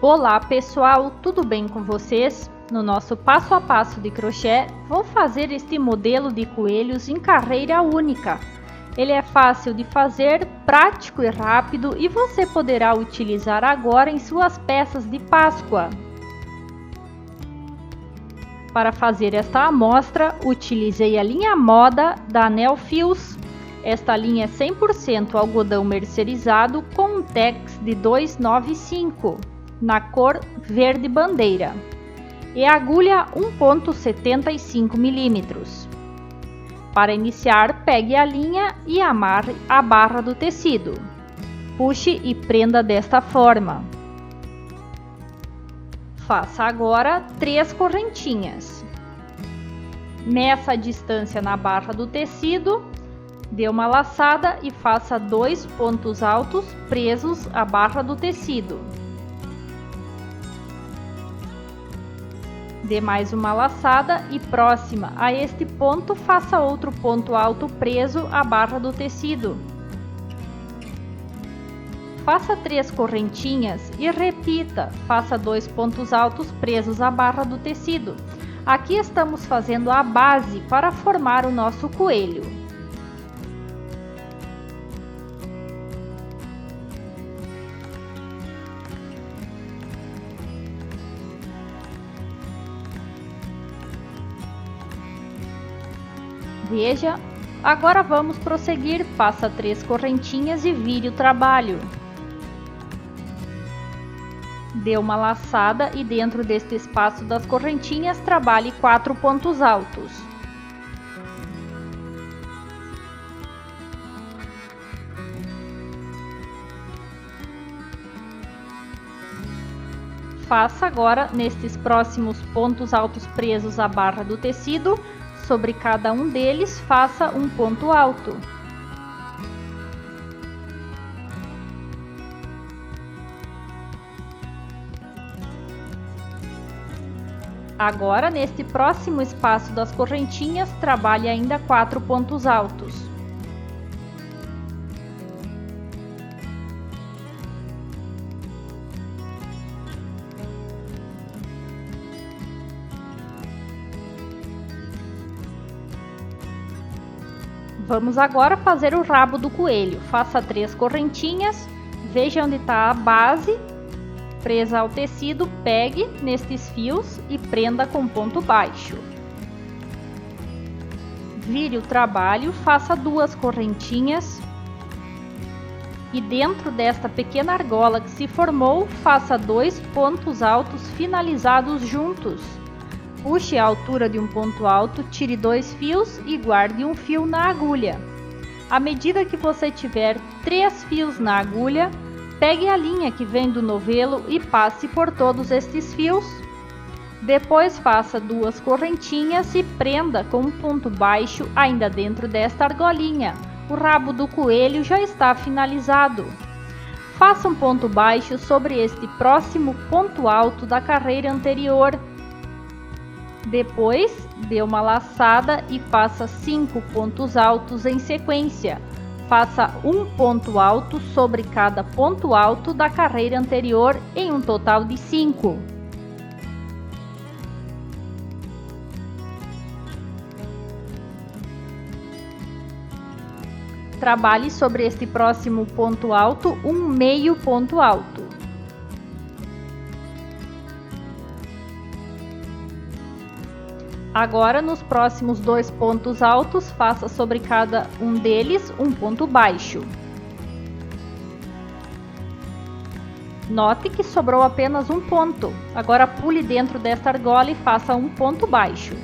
Olá pessoal, tudo bem com vocês? No nosso passo a passo de crochê, vou fazer este modelo de coelhos em carreira única. Ele é fácil de fazer, prático e rápido e você poderá utilizar agora em suas peças de Páscoa. Para fazer esta amostra, utilizei a linha Moda da Anel Fios. Esta linha é 100% algodão mercerizado com um tex de 295. Na cor verde bandeira, e agulha 1,75 mm. Para iniciar, pegue a linha e amarre a barra do tecido. Puxe e prenda desta forma. Faça agora 3 correntinhas. Meça a distância na barra do tecido, dê uma laçada e faça 2 pontos altos presos à barra do tecido. Dê mais uma laçada e próxima a este ponto faça outro ponto alto preso à barra do tecido. Faça 3 correntinhas e repita, faça 2 pontos altos presos à barra do tecido. Aqui estamos fazendo a base para formar o nosso coelho. Veja, agora vamos prosseguir, faça 3 correntinhas e vire o trabalho. Dê uma laçada e dentro deste espaço das correntinhas trabalhe 4 pontos altos. Faça agora, nestes próximos pontos altos presos à barra do tecido, sobre cada um deles, faça um ponto alto. Agora, neste próximo espaço das correntinhas, trabalhe ainda 4 pontos altos. Vamos agora fazer o rabo do coelho. Faça 3 correntinhas, veja onde está a base, presa ao tecido, pegue nestes fios e prenda com ponto baixo. Vire o trabalho, faça 2 correntinhas e dentro desta pequena argola que se formou, faça 2 pontos altos finalizados juntos. Puxe a altura de um ponto alto, tire 2 fios e guarde um fio na agulha. À medida que você tiver 3 fios na agulha, pegue a linha que vem do novelo e passe por todos estes fios. Depois faça 2 correntinhas e prenda com um ponto baixo ainda dentro desta argolinha. O rabo do coelho já está finalizado. Faça um ponto baixo sobre este próximo ponto alto da carreira anterior. Depois, dê uma laçada e faça 5 pontos altos em sequência. Faça um ponto alto sobre cada ponto alto da carreira anterior em um total de 5. Trabalhe sobre este próximo ponto alto um meio ponto alto. Agora, nos próximos 2 pontos altos, faça sobre cada um deles um ponto baixo. Note que sobrou apenas um ponto. Agora pule dentro desta argola e faça um ponto baixo.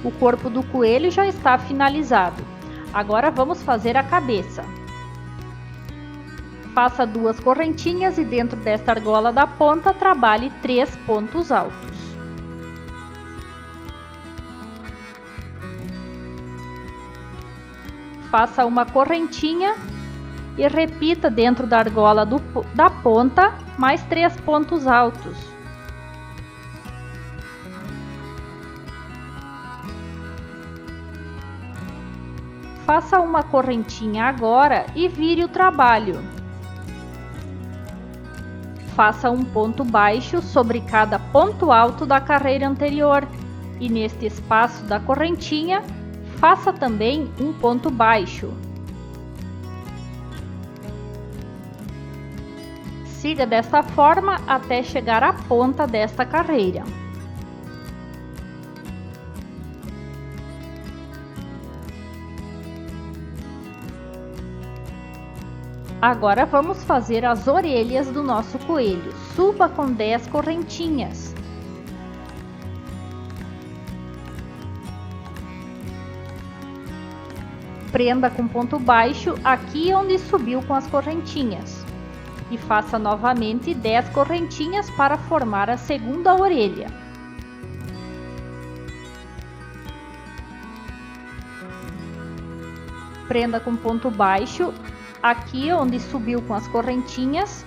O corpo do coelho já está finalizado. Agora vamos fazer a cabeça. Faça 2 correntinhas e dentro desta argola da ponta trabalhe 3 pontos altos. Faça uma correntinha e repita dentro da argola da ponta mais 3 pontos altos. Faça uma correntinha agora e vire o trabalho. faça um ponto baixo sobre cada ponto alto da carreira anterior e neste espaço da correntinha, faça também um ponto baixo. Siga desta forma até chegar à ponta desta carreira. Agora vamos fazer as orelhas do nosso coelho. Suba com 10 correntinhas. Prenda com ponto baixo aqui onde subiu com as correntinhas. E faça novamente 10 correntinhas para formar a segunda orelha. Prenda com ponto baixo aqui onde subiu com as correntinhas.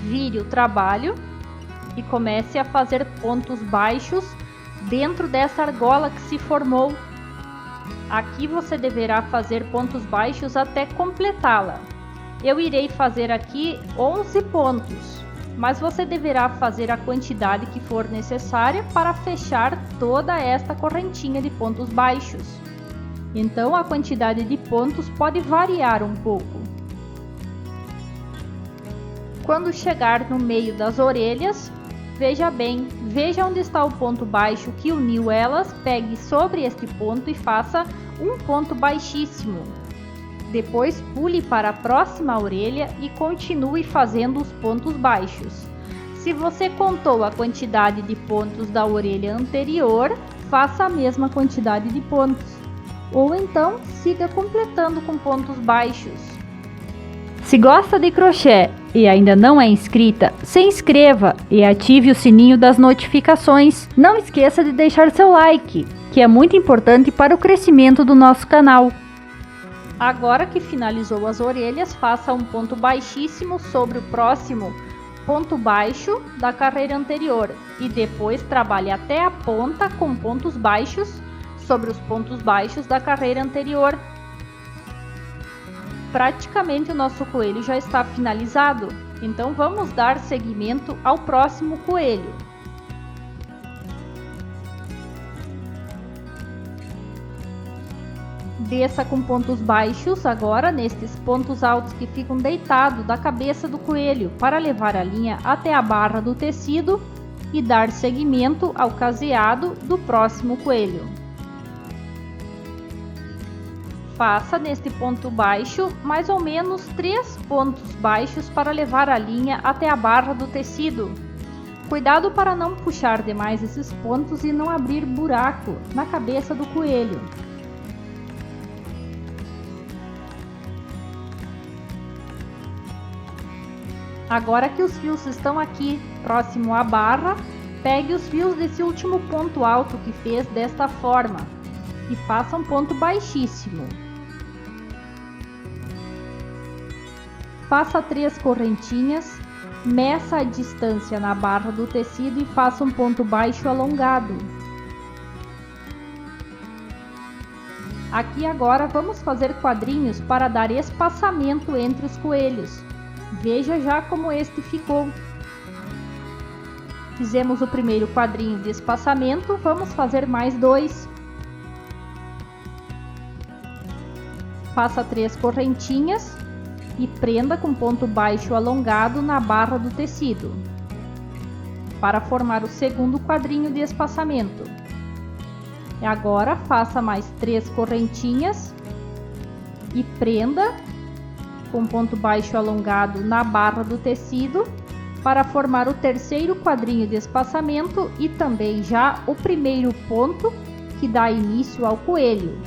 Vire o trabalho e comece a fazer pontos baixos dentro dessa argola que se formou. Aqui você deverá fazer pontos baixos até completá-la. Eu irei fazer aqui 11 pontos, mas você deverá fazer a quantidade que for necessária para fechar toda esta correntinha de pontos baixos. Então a quantidade de pontos pode variar um pouco. Quando chegar no meio das orelhas, veja bem, veja onde está o ponto baixo que uniu elas, pegue sobre este ponto e faça um ponto baixíssimo. Depois pule para a próxima orelha e continue fazendo os pontos baixos. Se você contou a quantidade de pontos da orelha anterior, faça a mesma quantidade de pontos. Ou então siga completando com pontos baixos. Se gosta de crochê e ainda não é inscrita, se inscreva e ative o sininho das notificações. Não esqueça de deixar seu like, que é muito importante para o crescimento do nosso canal. Agora que finalizou as orelhas, faça um ponto baixíssimo sobre o próximo ponto baixo da carreira anterior e depois trabalhe até a ponta com pontos baixos sobre os pontos baixos da carreira anterior. Praticamente o nosso coelho já está finalizado, então vamos dar seguimento ao próximo coelho. Desça com pontos baixos agora nestes pontos altos que ficam deitados da cabeça do coelho para levar a linha até a barra do tecido e dar seguimento ao caseado do próximo coelho. Faça neste ponto baixo mais ou menos 3 pontos baixos para levar a linha até a barra do tecido. Cuidado para não puxar demais esses pontos e não abrir buraco na cabeça do coelho. Agora que os fios estão aqui próximo à barra, pegue os fios desse último ponto alto que fez desta forma e faça um ponto baixíssimo. Faça 3 correntinhas, meça a distância na barra do tecido e faça um ponto baixo alongado. Aqui agora vamos fazer quadrinhos para dar espaçamento entre os coelhos. Veja já como este ficou. Fizemos o primeiro quadrinho de espaçamento, vamos fazer mais 2. Faça 3 correntinhas e prenda com ponto baixo alongado na barra do tecido, para formar o segundo quadrinho de espaçamento. E agora faça mais 3 correntinhas e prenda com ponto baixo alongado na barra do tecido, para formar o terceiro quadrinho de espaçamento e também já o primeiro ponto que dá início ao coelho.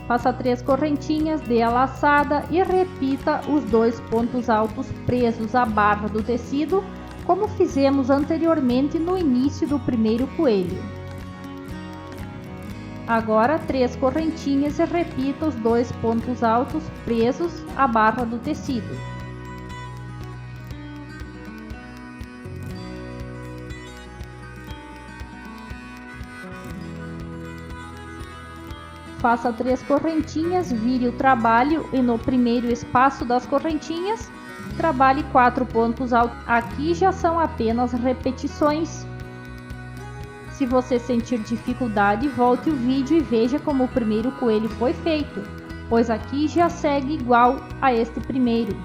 Faça 3 correntinhas, dê a laçada e repita os 2 pontos altos presos à barra do tecido, como fizemos anteriormente no início do primeiro coelho. Agora 3 correntinhas e repita os 2 pontos altos presos à barra do tecido. faça 3 correntinhas, vire o trabalho e no primeiro espaço das correntinhas, trabalhe 4 pontos altos. Aqui já são apenas repetições. Se você sentir dificuldade, volte o vídeo e veja como o primeiro coelho foi feito, pois aqui já segue igual a este primeiro.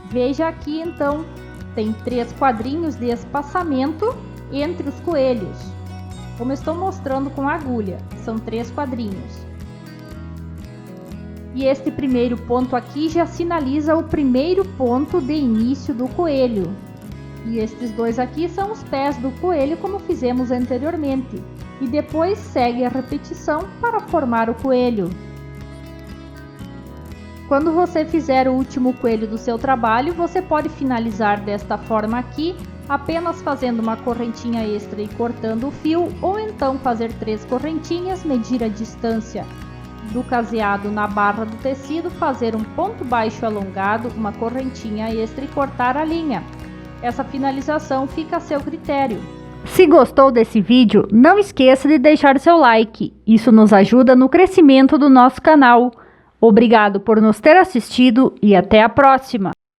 Veja aqui então, tem 3 quadrinhos de espaçamento entre os coelhos. Como estou mostrando com a agulha, são 3 quadrinhos. E este primeiro ponto aqui já sinaliza o primeiro ponto de início do coelho. E estes 2 aqui são os pés do coelho, como fizemos anteriormente. E depois segue a repetição para formar o coelho. Quando você fizer o último coelho do seu trabalho, você pode finalizar desta forma aqui, apenas fazendo uma correntinha extra e cortando o fio, ou então fazer 3 correntinhas, medir a distância do caseado na barra do tecido, fazer um ponto baixo alongado, uma correntinha extra e cortar a linha. Essa finalização fica a seu critério. Se gostou desse vídeo, não esqueça de deixar seu like, isso nos ajuda no crescimento do nosso canal. Obrigado por nos ter assistido e até a próxima!